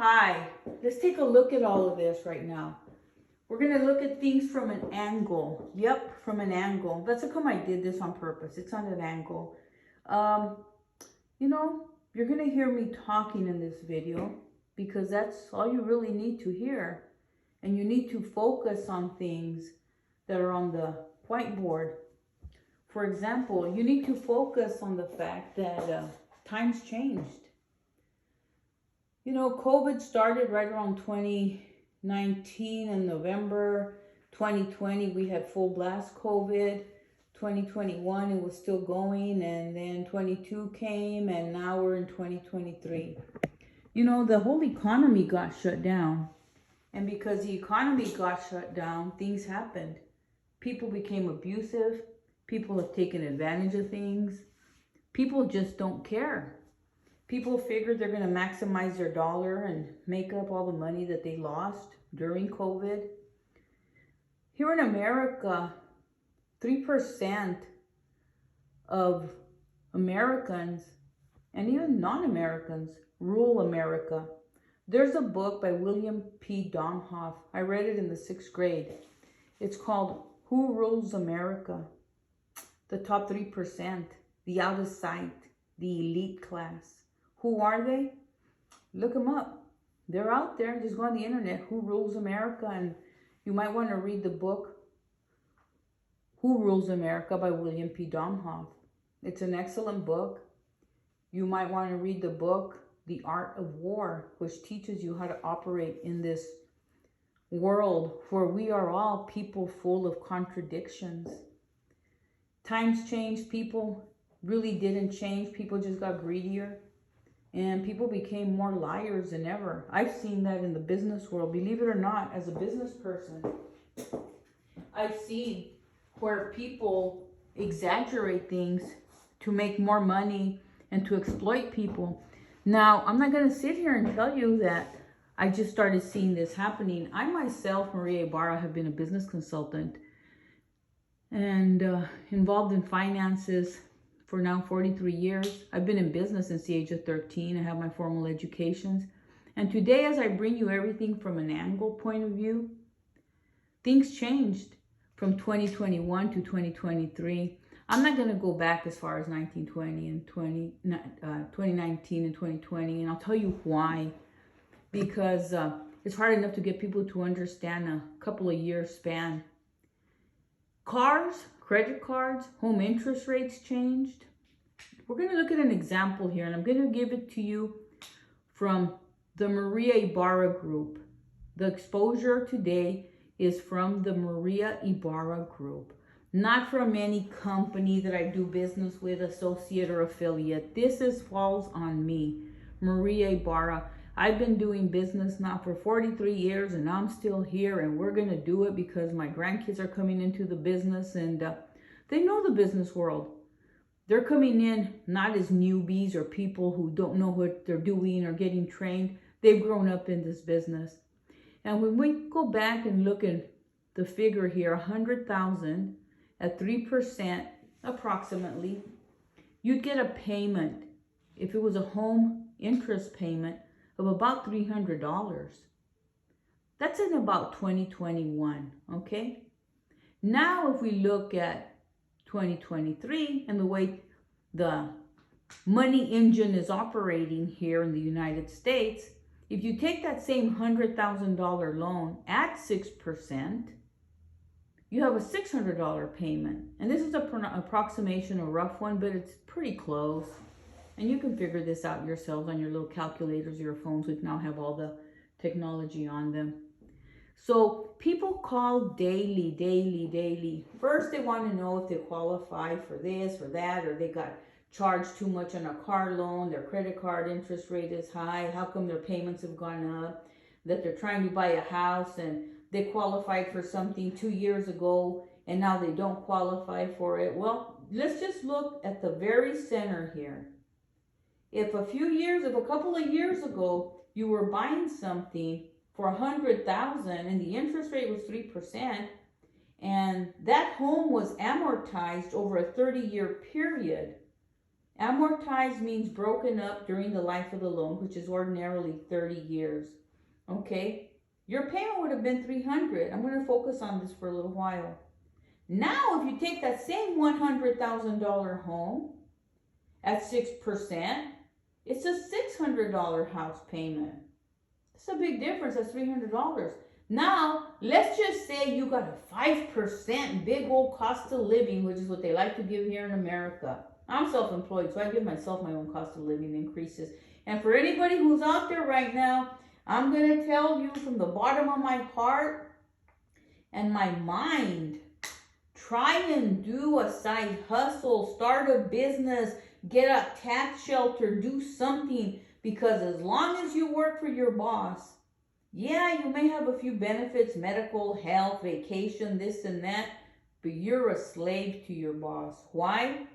Hi, let's take a look at all of this right now. We're going to look at things from an angle. Yep, from an angle. That's how come I did this on purpose. It's on an angle. Um, you know, you're going to hear me talking in this video because that's all you really need to hear. And you need to focus on things that are on the whiteboard. For example, you need to focus on the fact that times changed. You know, COVID started right around 2019 in November. 2020, we had full blast COVID. 2021, it was still going. And then 22 came, and now we're in 2023. You know, the whole economy got shut down. And because the economy got shut down, things happened. People became abusive. People have taken advantage of things. People just don't care. People figured they're going to maximize their dollar and make up all the money that they lost during COVID. Here in America, 3% of Americans and even non-Americans rule America. There's a book by William P. Domhoff. I read it in the 6th grade. It's called Who Rules America? The top 3%, the out of sight, the elite class. Who are they? Look them up. They're out there. Just go on the internet. Who Rules America? And you might want to read the book Who Rules America by William P. Domhoff. It's an excellent book. You might want to read the book The Art of War, which teaches you how to operate in this world where we are all people full of contradictions. Times changed. People really didn't change. People just got greedier. And people became more liars than ever. I've seen that in the business world. Believe it or not, as a business person, I've seen where people exaggerate things to make more money and to exploit people. Now, I'm not going to sit here and tell you that I just started seeing this happening. I myself, Maria Ibarra, have been a business consultant and involved in finances for now 43 years. I've been in business since the age of 13. I have my formal educations. And today, as I bring you everything from an angle point of view, things changed from 2021 to 2023. I'm not going to go back as far as 1920 and 2019 and 2020. And I'll tell you why. Because it's hard enough to get people to understand a couple of years span. Cars, credit cards, home interest rates changed. We're going to look at an example here, and I'm going to give it to you from the Maria Ibarra Group. The exposure today is from the Maria Ibarra Group, not from any company that I do business with, associate or affiliate. This falls on me, Maria Ibarra. I've been doing business now for 43 years and I'm still here, and we're going to do it because my grandkids are coming into the business and they know the business world. They're coming in not as newbies or people who don't know what they're doing or getting trained. They've grown up in this business. And when we go back and look at the figure here, 100,000 at 3% approximately, you'd get a payment, if it was a home interest payment, of about $300. That's in about 2021, okay? Now, if we look at 2023 and the way the money engine is operating here in the United States, if you take that same $100,000 loan at 6%, you have a $600 payment. And this is an approximation, a rough one, but it's pretty close. And you can figure this out yourselves on your little calculators or your phones, which now have all the technology on them. So people call daily. First, they want to know if they qualify for this or that, or they got charged too much on a car loan, their credit card interest rate is high, how come their payments have gone up, that they're trying to buy a house and they qualified for something 2 years ago and now they don't qualify for it. Well, let's just look at the very center here. If a couple of years ago, you were buying something for $100,000 and the interest rate was 3%, and that home was amortized over a 30-year period, Amortized means broken up during the life of the loan, which is ordinarily 30 years. Okay? Your payment would have been $300. I'm going to focus on this for a little while. Now, if you take that same $100,000 home at 6%, it's a $600 house payment. It's a big difference. That's $300. Now, let's just say you got a 5% big old cost of living, which is what they like to give here in America. I'm self-employed, so I give myself my own cost of living increases. And for anybody who's out there right now, I'm going to tell you from the bottom of my heart and my mind, try and do a side hustle, start a business, get a tax shelter, do something. Because as long as you work for your boss, yeah, you may have a few benefits, medical, health, vacation, this and that, but you're a slave to your boss. Why?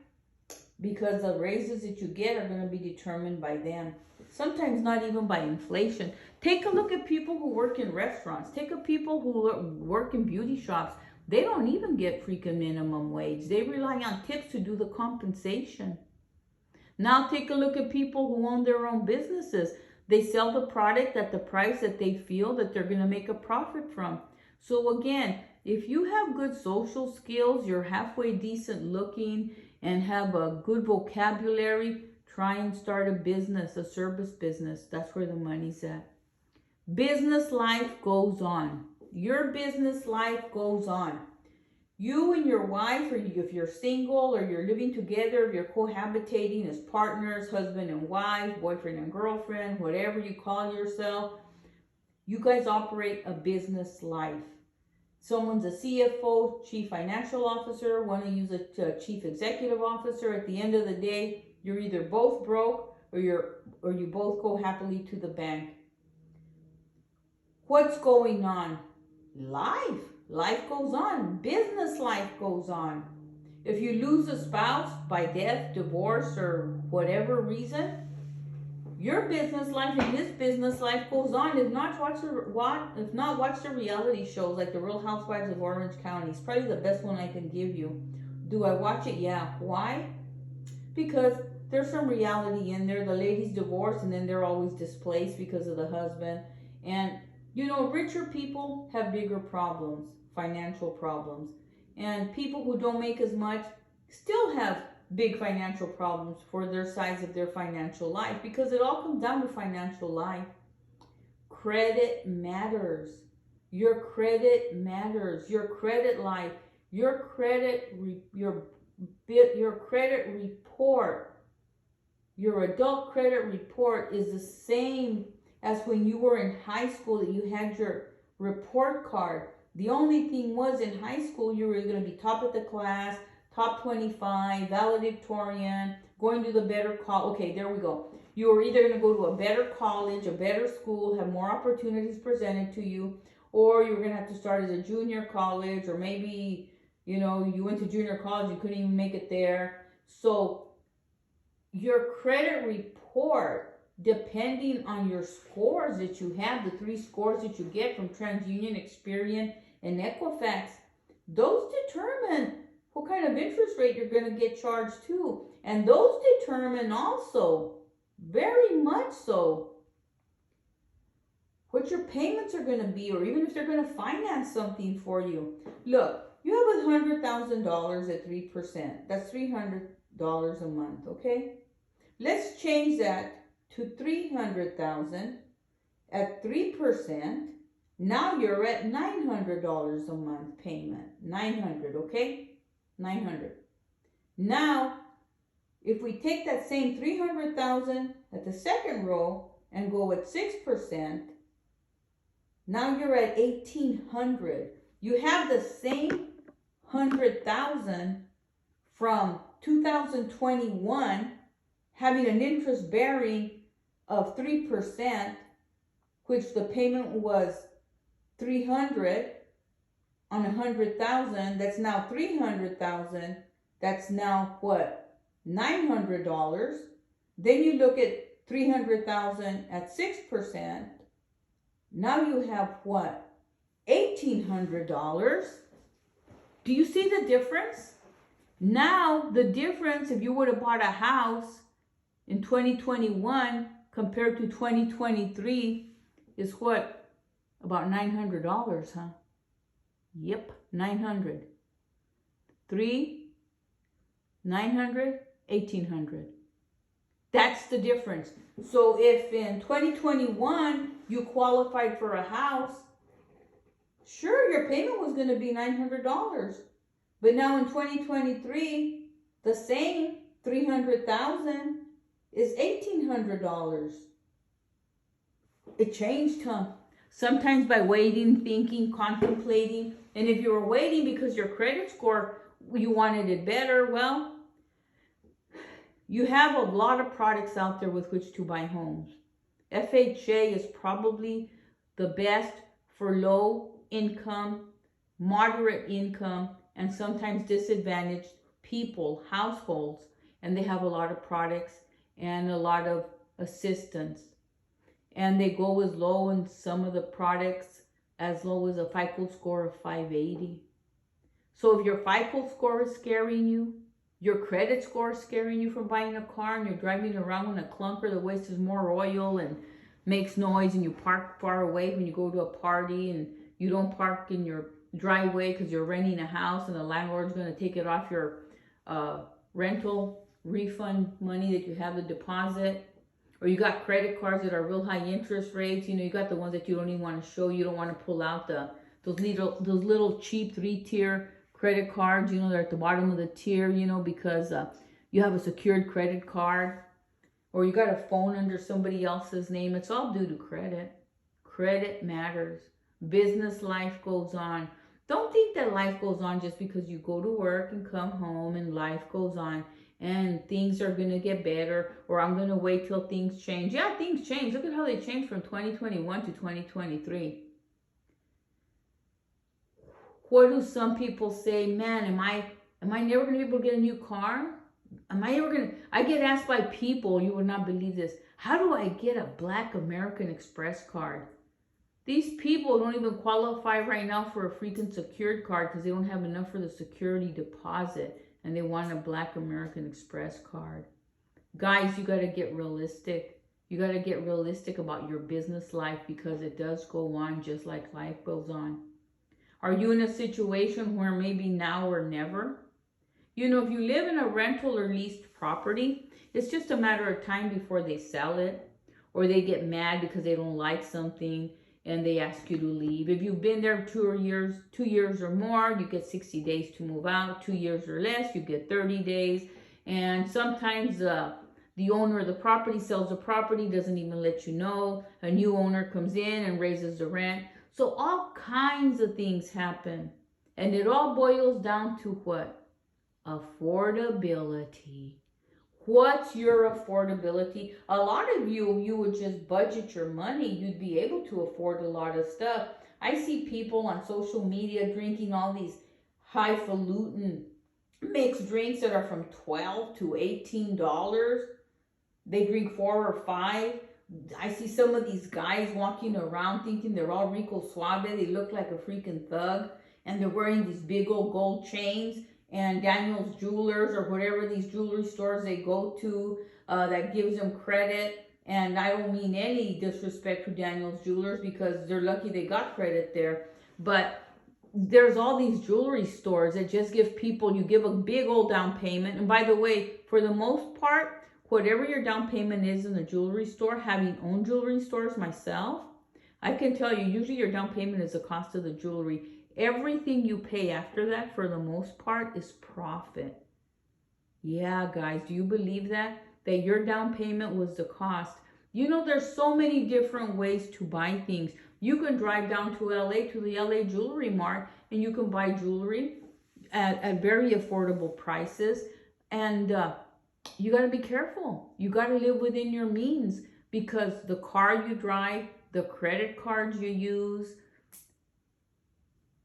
Because the raises that you get are going to be determined by them. Sometimes not even by inflation. Take a look at people who work in restaurants. Take a people who work in beauty shops. They don't even get freaking minimum wage. They rely on tips to do the compensation. Now take a look at people who own their own businesses. They sell the product at the price that they feel that they're going to make a profit from. So again, if you have good social skills, you're halfway decent looking, and have a good vocabulary, try and start a business, a service business. That's where the money's at. Business life goes on. Your business life goes on. You and your wife, or if you're single, or you're living together, if you're cohabitating as partners, husband and wife, boyfriend and girlfriend, whatever you call yourself, you guys operate a business life. Someone's a CFO, chief financial officer, one of you's a chief executive officer. At the end of the day, you're either both broke or you both go happily to the bank. What's going on? Life. Life goes on. Business life goes on. If you lose a spouse by death, divorce, or whatever reason, your business life and his business life goes on. If not, watch the reality shows like The Real Housewives of Orange County. It's probably the best one I can give you. Do I watch it? Yeah. Why? Because there's some reality in there. The lady's divorced and then they're always displaced because of the husband. And, richer people have bigger problems, financial problems. And people who don't make as much still have big financial problems for their size of their financial life, because it all comes down to financial life. Credit matters. Your credit matters. Your credit life, your credit report, your adult credit report is the same as when you were in high school, that you had your report card. The only thing was, in high school, you were going to be top of the class, top 25, valedictorian, going to the better college. Okay, there we go. You were either going to go to a better college, a better school, have more opportunities presented to you, or you were going to have to start as a junior college, or maybe, you went to junior college and couldn't even make it there. So your credit report, depending on your scores that you have, the 3 scores that you get from TransUnion, Experian, and Equifax, those determine what kind of interest rate you're going to get charged to. And those determine also, very much so, what your payments are going to be, or even if they're going to finance something for you. Look, you have $100,000 at 3%. That's $300 a month, okay? Let's change that to $300,000 at 3%. Now you're at $900 a month payment. $900, okay? $900. Now, if we take that same $300,000 at the second row and go at 6%, now you're at $1,800. You have the same $100,000 from 2021 having an interest bearing of 3%, which the payment was $300 on $100,000. That's now $300,000. That's now what? $900. Then you look at $300,000 at 6%. Now you have what? $1,800. Do you see the difference? Now, the difference, if you would have bought a house in 2021 compared to 2023 is what? About $900, huh? Yep, 900. 3, 900, 1800. That's the difference. So if in 2021 you qualified for a house, sure, your payment was going to be $900. But now in 2023, the same 300,000 is $1,800. It changed, huh? Sometimes by waiting, thinking, contemplating. And if you were waiting because your credit score, you wanted it better, well, you have a lot of products out there with which to buy homes. FHA is probably the best for low income, moderate income, and sometimes disadvantaged people, households. And they have a lot of products and a lot of assistance. And they go as low in some of the products as low as a FICO score of 580. So if your FICO score is scaring you, your credit score is scaring you from buying a car, and you're driving around in a clunker that wastes more oil and makes noise, and you park far away when you go to a party, and you don't park in your driveway because you're renting a house and the landlord's going to take it off your rental refund money that you have the deposit, or you got credit cards that are real high interest rates. You got the ones that you don't even want to show. You don't want to pull out those little cheap 3-tier credit cards, they're at the bottom of the tier, because you have a secured credit card, or you got a phone under somebody else's name. It's all due to credit. Credit matters. Business life goes on. Don't think that life goes on just because you go to work and come home and life goes on and things are going to get better, or I'm going to wait till things change. Yeah, things change. Look at how they changed from 2021 to 2023. What do some people say? Man, am I never going to be able to get a new car? Am I ever going to? I get asked by people, you would not believe this, how do I get a Black American Express card? These people don't even qualify right now for a freaking secured card because they don't have enough for the security deposit, and they want a Black American Express card. Guys, you got to get realistic. You got to get realistic about your business life, because it does go on just like life goes on. Are you in a situation where maybe now or never? If you live in a rental or leased property, it's just a matter of time before they sell it, or they get mad because they don't like something and they ask you to leave. If you've been there 2 years or more, you get 60 days to move out. 2 years or less, you get 30 days. And sometimes the owner of the property sells the property, doesn't even let you know. A new owner comes in and raises the rent. So all kinds of things happen. And it all boils down to what? Affordability. What's your affordability? A lot of you would just budget your money. You'd be able to afford a lot of stuff. I see people on social media drinking all these highfalutin mixed drinks that are from $12 to $18. They drink 4 or 5. I see some of these guys walking around thinking they're all Rico Suave. They look like a freaking thug. And they're wearing these big old gold chains. And Daniel's Jewelers, or whatever these jewelry stores they go to, that gives them credit. And I don't mean any disrespect to Daniel's Jewelers, because they're lucky they got credit there. But there's all these jewelry stores that just give people, you give a big old down payment. And by the way, for the most part, whatever your down payment is in the jewelry store, having owned jewelry stores myself, I can tell you, usually your down payment is the cost of the jewelry. Everything you pay after that, for the most part, is profit. Yeah, guys, do you believe that? That your down payment was the cost? There's so many different ways to buy things. You can drive down to LA, to the LA Jewelry Mart, and you can buy jewelry at very affordable prices. And you got to be careful. You got to live within your means, because the car you drive, the credit cards you use,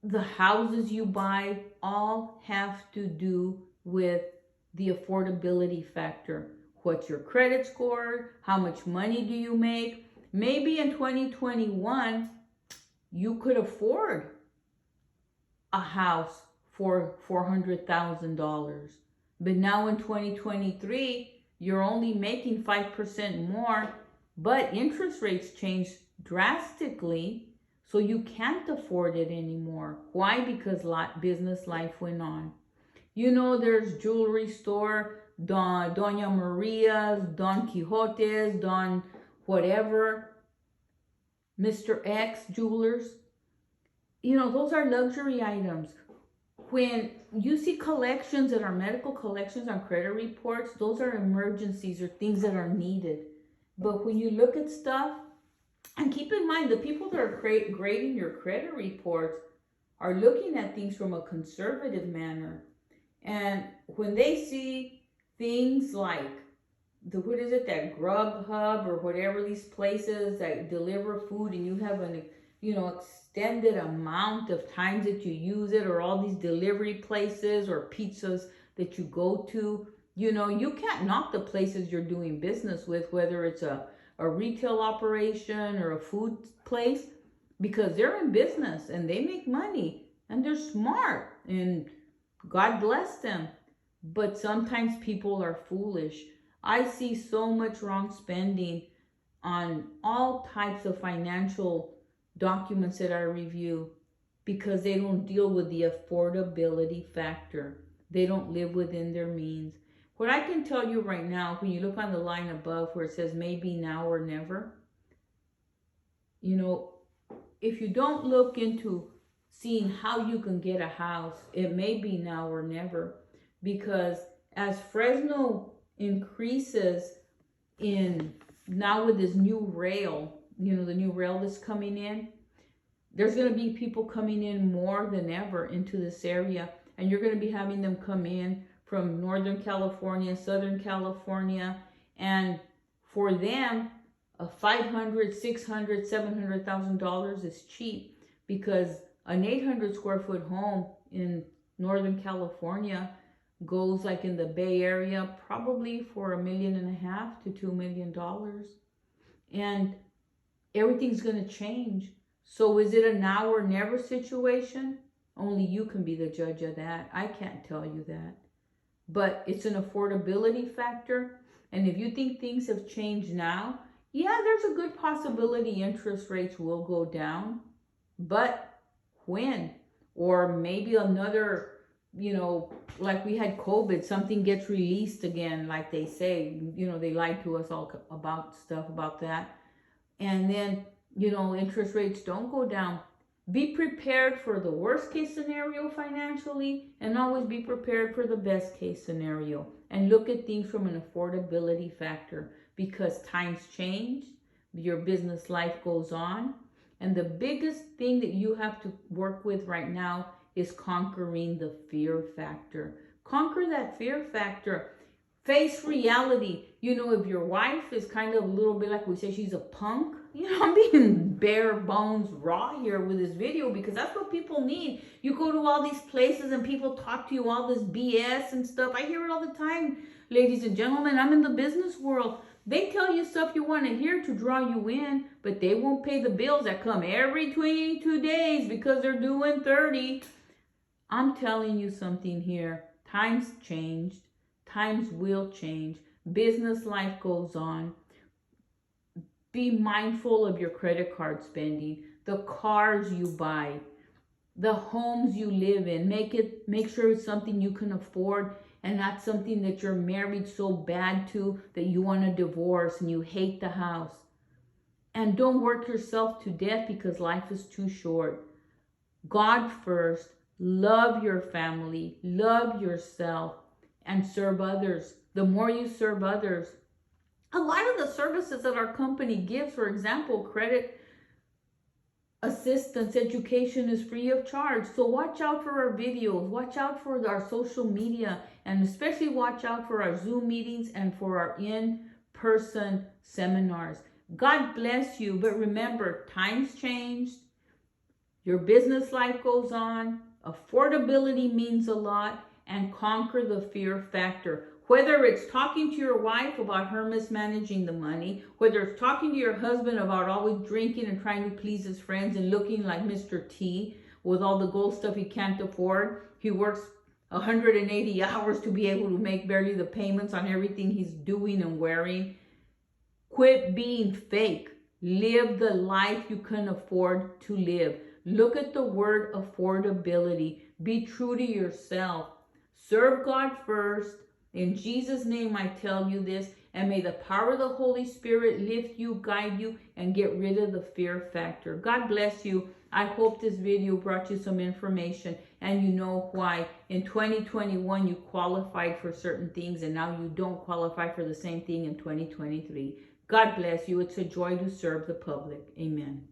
the houses you buy, all have to do with the affordability factor. What's your credit score? How much money do you make? Maybe in 2021, you could afford a house for $400,000. But now in 2023, you're only making 5% more, but interest rates changed drastically, so you can't afford it anymore. Why? Because business life went on. You know, there's jewelry store, Doña Maria's, Don Quixote's, Don whatever, Mr. X jewelers. You know, those are luxury items. When you see collections that are medical collections on credit reports, those are emergencies or things that are needed. But when you look at stuff, and keep in mind, the people that are grading your credit reports are looking at things from a conservative manner. And when they see things like that Grubhub or whatever these places that deliver food, and you have an extended amount of times that you use it, or all these delivery places or pizzas that you go to, you can't knock the places you're doing business with, whether it's a retail operation or a food place, because they're in business and they make money and they're smart and God bless them. But sometimes people are foolish. I see so much wrong spending on all types of financial documents that I review because they don't deal with the affordability factor. They don't live within their means. What I can tell you right now, when you look on the line above where it says maybe now or never, if you don't look into seeing how you can get a house, it may be now or never. Because as Fresno increases in now with this new rail, the new rail that's coming in, there's going to be people coming in more than ever into this area. And you're going to be having them come in from Northern California, Southern California. And for them, a $500,000, $600,000, $700,000 is cheap, because an 800 square foot home in Northern California goes, like in the Bay Area, probably for $1.5 million to $2 million. And everything's going to change. So is it a now or never situation? Only you can be the judge of that. I can't tell you that. But it's an affordability factor. And if you think things have changed now, yeah, there's a good possibility interest rates will go down. But when? Or maybe another, like we had COVID, something gets released again, like they say. They lied to us all about stuff about that. And then, interest rates don't go down. Be prepared for the worst case scenario financially, and always be prepared for the best case scenario. And look at things from an affordability factor, because times change, your business life goes on. And the biggest thing that you have to work with right now is conquering the fear factor. Conquer that fear factor. Face reality. If your wife is kind of a little bit like we say, she's a punk. I'm being bare bones raw here with this video, because that's what people need. You go to all these places and people talk to you all this BS and stuff. I hear it all the time, ladies and gentlemen. I'm in the business world. They tell you stuff you want to hear to draw you in, but they won't pay the bills that come every 22 days because they're doing 30. I'm telling you something here. Times changed. Times will change. Business life goes on. Be mindful of your credit card spending, the cars you buy, the homes you live in. Make sure it's something you can afford, and not something that you're married so bad to that you want to divorce and you hate the house. And don't work yourself to death, because life is too short. God first. Love your family. Love yourself. And serve others. The more you serve others, a lot of the services that our company gives, for example, credit assistance, education, is free of charge. So watch out for our videos, watch out for our social media, and especially watch out for our Zoom meetings and for our in-person seminars. God bless you. But remember, times changed. Your business life goes on. Affordability means a lot. And conquer the fear factor. Whether it's talking to your wife about her mismanaging the money, whether it's talking to your husband about always drinking and trying to please his friends and looking like Mr. T, with all the gold stuff he can't afford. He works 180 hours to be able to make barely the payments on everything he's doing and wearing. Quit being fake. Live the life you can afford to live. Look at the word affordability. Be true to yourself. Serve God first. In Jesus' name I tell you this, and may the power of the Holy Spirit lift you, guide you, and get rid of the fear factor. God bless you. I hope this video brought you some information and you know why in 2021 you qualified for certain things and now you don't qualify for the same thing in 2023. God bless you. It's a joy to serve the public. Amen.